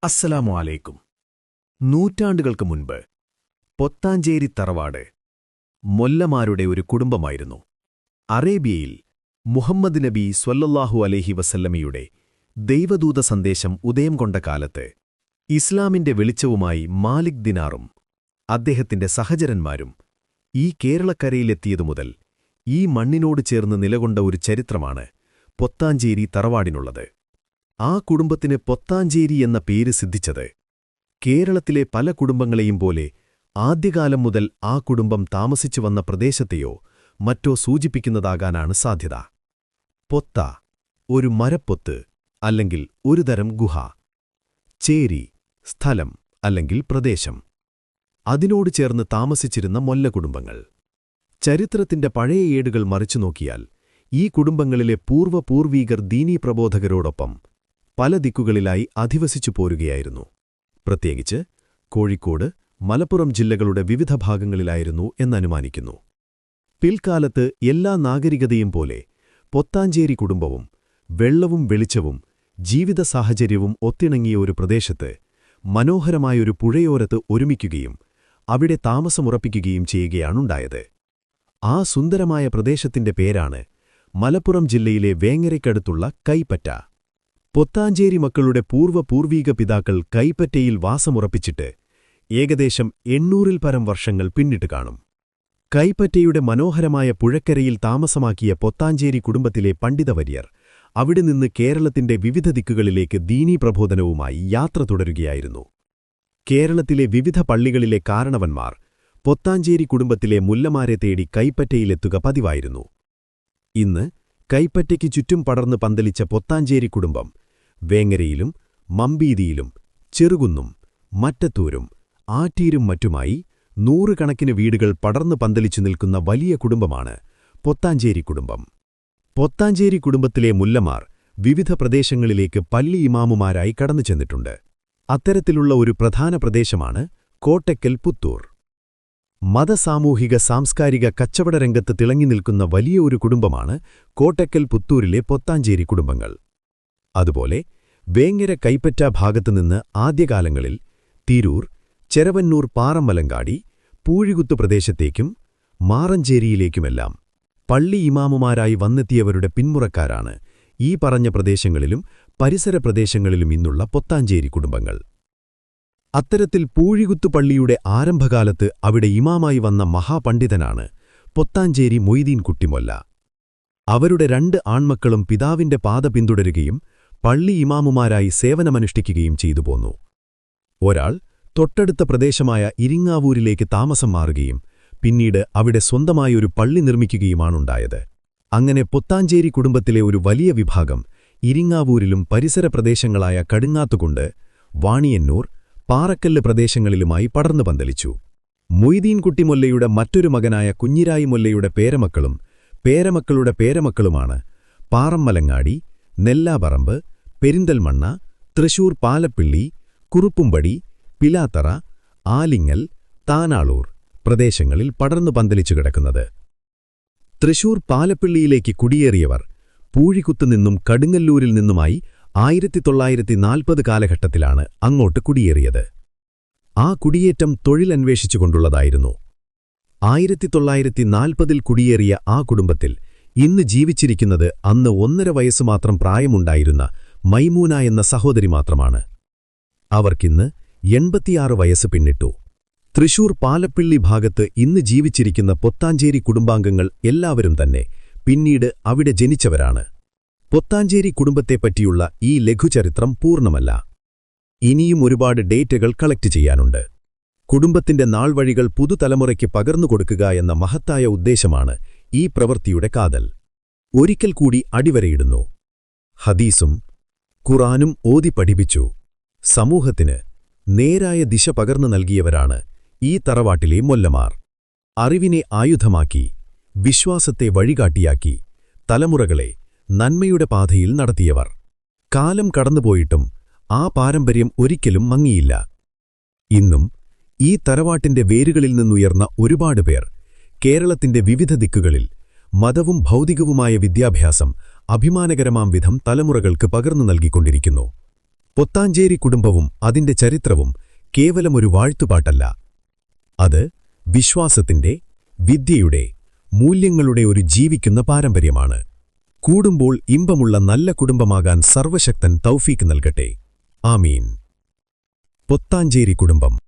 അസ്സലാമു അലൈക്കും. നൂറ്റാണ്ടുകൾക്ക് മുൻപ് പൊത്താഞ്ചേരി തറവാട് മൊല്ലമാരുടെ ഒരു കുടുംബമായിരുന്നു. അറേബ്യയിൽ മുഹമ്മദ് നബി സ്വല്ലല്ലാഹു അലൈഹി വസല്ലമയുടെ ദൈവദൂത സന്ദേശം ഉദയം കൊണ്ട കാലത്ത് ഇസ്ലാമിന്റെ വെളിച്ചവുമായി മാലിക് ദിനാറും അദ്ദേഹത്തിന്റെ സഹചരന്മാരും ഈ കേരളക്കരയിലെത്തിയതുമുതൽ ഈ മണ്ണിനോട് ചേർന്ന് നിലകൊണ്ട ഒരു ചരിത്രമാണ് പൊത്താഞ്ചേരി തറവാടിനുള്ളത്. ആ കുടുംബത്തിന് പൊത്താഞ്ചേരി എന്ന പേര് സിദ്ധിച്ചത് കേരളത്തിലെ പല കുടുംബങ്ങളെയും പോലെ ആദ്യകാലം മുതൽ ആ കുടുംബം താമസിച്ചു വന്ന പ്രദേശത്തെയോ മറ്റോ സൂചിപ്പിക്കുന്നതാകാനാണ് സാധ്യത. പൊത്ത, ഒരു മരപ്പൊത്ത് അല്ലെങ്കിൽ ഒരു തരം ഗുഹ. ചേരി, സ്ഥലം അല്ലെങ്കിൽ പ്രദേശം. അതിനോട് ചേർന്ന് താമസിച്ചിരുന്ന മൊല്ലകുടുംബങ്ങൾ. ചരിത്രത്തിന്റെ പഴയ ഏടുകൾ മറിച്ചുനോക്കിയാൽ ഈ കുടുംബങ്ങളിലെ പൂർവ്വപൂർവീകർ ദീനീ പ്രബോധകരോടൊപ്പം പല ദിക്കുകളിലായി അധിവസിച്ചു പോരുകയായിരുന്നു. പ്രത്യേകിച്ച് കോഴിക്കോട്, മലപ്പുറം ജില്ലകളുടെ വിവിധ ഭാഗങ്ങളിലായിരുന്നു എന്നനുമാനിക്കുന്നു. പിൽക്കാലത്ത് എല്ലാ നാഗരികതയും പോലെ പൊത്താഞ്ചേരി കുടുംബവും വെള്ളവും വെളിച്ചവും ജീവിത സാഹചര്യവും ഒത്തിണങ്ങിയ ഒരു പ്രദേശത്ത് മനോഹരമായൊരു പുഴയോരത്ത് ഒരുമിക്കുകയും അവിടെ താമസമുറപ്പിക്കുകയും ചെയ്യുകയാണുണ്ടായത്. ആ സുന്ദരമായ പ്രദേശത്തിന്റെ പേരാണ് മലപ്പുറം ജില്ലയിലെ വേങ്ങരയ്ക്കടുത്തുള്ള കൈപ്പറ്റ. പൊത്താഞ്ചേരി മക്കളുടെ പൂർവ്വപൂർവീക പിതാക്കൾ കൈപ്പറ്റയിൽ വാസമുറപ്പിച്ചിട്ട് ഏകദേശം 800-ൽ പരം വർഷങ്ങൾ പിന്നിട്ട് കാണും. കൈപ്പറ്റയുടെ മനോഹരമായ പുഴക്കരയിൽ താമസമാക്കിയ പൊത്താഞ്ചേരി കുടുംബത്തിലെ പണ്ഡിതവര്യർ അവിടെ നിന്ന് കേരളത്തിന്റെ വിവിധ ദിക്കുകളിലേക്ക് ദീനീ പ്രബോധനവുമായി യാത്ര തുടരുകയായിരുന്നു. കേരളത്തിലെ വിവിധ പള്ളികളിലെ കാരണവന്മാർ പൊത്താഞ്ചേരി കുടുംബത്തിലെ മുല്ലമാരെ തേടി കൈപ്പറ്റയിലെത്തുക പതിവായിരുന്നു. ഇന്ന് കൈപ്പറ്റയ്ക്ക് ചുറ്റും പടർന്ന് പന്തലിച്ച പൊത്താഞ്ചേരി കുടുംബം വേങ്ങരയിലും മമ്പീതിയിലും ചെറുകുന്നും മറ്റത്തൂരും ആറ്റീരും മറ്റുമായി നൂറുകണക്കിന് വീടുകൾ പടർന്നു പന്തലിച്ചു നിൽക്കുന്ന വലിയ കുടുംബമാണ് പൊത്താഞ്ചേരി കുടുംബം. പൊത്താഞ്ചേരി കുടുംബത്തിലെ മുല്ലമാർ വിവിധ പ്രദേശങ്ങളിലേക്ക് പള്ളി ഇമാമുമാരായി കടന്നു ചെന്നിട്ടുണ്ട്. അത്തരത്തിലുള്ള ഒരു പ്രധാന പ്രദേശമാണ് കോട്ടയ്ക്കൽ പുത്തൂർ. മതസാമൂഹിക സാംസ്കാരിക കച്ചവടരംഗത്ത് തിളങ്ങി നിൽക്കുന്ന വലിയ ഒരു കുടുംബമാണ് കോട്ടയ്ക്കൽ പുത്തൂരിലെ പൊത്താഞ്ചേരി കുടുംബങ്ങൾ. അതുപോലെ വേങ്ങര കൈപ്പറ്റ ഭാഗത്തുനിന്ന് ആദ്യകാലങ്ങളിൽ തിരൂർ, ചെരവന്നൂർ, പാറമ്മലങ്കാടി, പൂഴികുത്ത് പ്രദേശത്തേക്കും മാറഞ്ചേരിയിലേക്കുമെല്ലാം പള്ളി ഇമാമുമാരായി വന്നെത്തിയവരുടെ പിന്മുറക്കാരാണ് ഈ പറഞ്ഞ പ്രദേശങ്ങളിലും പരിസര പ്രദേശങ്ങളിലും ഇന്നുള്ള പൊത്താഞ്ചേരി കുടുംബങ്ങൾ. അത്തരത്തിൽ പൂഴികുത്തു പള്ളിയുടെ ആരംഭകാലത്ത് അവിടെ ഇമാമായി വന്ന മഹാപണ്ഡിതനാണ് പൊത്താഞ്ചേരി മൊയ്തീൻ കുട്ടിമൊല്ല. അവരുടെ 2 ആൺമക്കളും പിതാവിന്റെ പാത പിന്തുടരുകയും പള്ളി ഇമാമുമാരായി സേവനമനുഷ്ഠിക്കുകയും ചെയ്തു പോന്നു. ഒരാൾ തൊട്ടടുത്ത പ്രദേശമായ ഇരിങ്ങാവൂരിലേക്ക് താമസം മാറുകയും പിന്നീട് അവിടെ സ്വന്തമായൊരു പള്ളി നിർമ്മിക്കുകയുമാണുണ്ടായത്. അങ്ങനെ പൊത്താഞ്ചേരി കുടുംബത്തിലെ ഒരു വലിയ വിഭാഗം ഇരിങ്ങാവൂരിലും പരിസര പ്രദേശങ്ങളായ കടുങ്ങാത്തുകുണ്ട്, വാണിയന്നൂർ, പാറക്കല്ല് പ്രദേശങ്ങളിലുമായി പടർന്നു പന്തലിച്ചു. മൊയ്തീൻ കുട്ടിമൊല്ലയുടെ മറ്റൊരു മകനായ കുഞ്ഞിരായി മൊല്ലയുടെ പേരമക്കളും പേരമക്കളുടെ പേരമക്കളുമാണ് പാറമ്മലങ്ങാടി, നെല്ലാപറമ്പ്, പെരിന്തൽമണ്ണ, തൃശൂർ പാലപ്പിള്ളി, കുറുപ്പുംപടി, പിലാത്തറ, ആലിങ്ങൽ, താനാളൂർ പ്രദേശങ്ങളിൽ പടർന്നു പന്തലിച്ചു കിടക്കുന്നത്. തൃശൂർ പാലപ്പിള്ളിയിലേക്ക് കുടിയേറിയവർ പൂഴിക്കുത്തുനിന്നും കടുങ്ങല്ലൂരിൽ നിന്നുമായി 1940 കാലഘട്ടത്തിലാണ് അങ്ങോട്ട് കുടിയേറിയത്. ആ കുടിയേറ്റം തൊഴിലന്വേഷിച്ചുകൊണ്ടുള്ളതായിരുന്നു. 1940-ൽ കുടിയേറിയ ആ കുടുംബത്തിൽ ഇന്ന് ജീവിച്ചിരിക്കുന്നത് അന്ന് 1.5 വയസ്സുമാത്രം പ്രായമുണ്ടായിരുന്ന മൈമൂന എന്ന സഹോദരി മാത്രമാണ്. അവർക്കിന്ന് 86 വയസ്സ് പിന്നിട്ടു. തൃശൂർ പാലപ്പിള്ളി ഭാഗത്ത് ഇന്ന് ജീവിച്ചിരിക്കുന്ന പൊത്താഞ്ചേരി കുടുംബാംഗങ്ങൾ എല്ലാവരും തന്നെ പിന്നീട് അവിടെ ജനിച്ചവരാണ്. പൊത്താഞ്ചേരി കുടുംബത്തെപ്പറ്റിയുള്ള ഈ ലഘുചരിത്രം പൂർണ്ണമല്ല. ഇനിയും ഒരുപാട് ഡേറ്റകൾ കളക്ട് ചെയ്യാനുണ്ട്. കുടുംബത്തിന്റെ നാൾവഴികൾ പുതുതലമുറയ്ക്ക് പകർന്നുകൊടുക്കുക എന്ന മഹത്തായ ഉദ്ദേശമാണ് ഈ പ്രവൃത്തിയുടെ കാതൽ. ഒരിക്കൽ കൂടി അടിവരയിടുന്നു. ഹദീസും ഖുർആനും ഓതി പഠിപ്പിച്ചു സമൂഹത്തിന് നേരായ ദിശ പകർന്നു നൽകിയവരാണ് ഈ തറവാട്ടിലെ മൊല്ലമാർ. അറിവിനെ ആയുധമാക്കി, വിശ്വാസത്തെ വഴികാട്ടിയാക്കി തലമുറകളെ നന്മയുടെ പാതയിൽ നടത്തിയവർ. കാലം കടന്നുപോയിട്ടും ആ പാരമ്പര്യം ഒരിക്കലും മങ്ങിയില്ല. ഇന്നും ഈ തറവാട്ടിന്റെ വേരുകളിൽ നിന്നുയർന്ന ഒരുപാട് പേർ കേരളത്തിന്റെ വിവിധ ദിക്കുകളിൽ മതവും ഭൗതികവുമായ വിദ്യാഭ്യാസം അഭിമാനകരമാം വിധം തലമുറകൾക്ക് പകർന്നു നൽകിക്കൊണ്ടിരിക്കുന്നു. പൊത്താഞ്ചേരി കുടുംബവും അതിന്റെ ചരിത്രവും കേവലമൊരു വാഴ്ത്തുപാട്ടല്ല. അത് വിശ്വാസത്തിന്റെ, വിദ്യയുടെ, മൂല്യങ്ങളുടെ ഒരു ജീവിക്കുന്ന പാരമ്പര്യമാണ്. കൂടുമ്പോൾ ഇമ്പമുള്ള നല്ല കുടുംബമാകാൻ സർവശക്തൻ തൗഫീക്ക് നൽകട്ടെ. ആമീൻ. പൊത്താഞ്ചേരി കുടുംബം.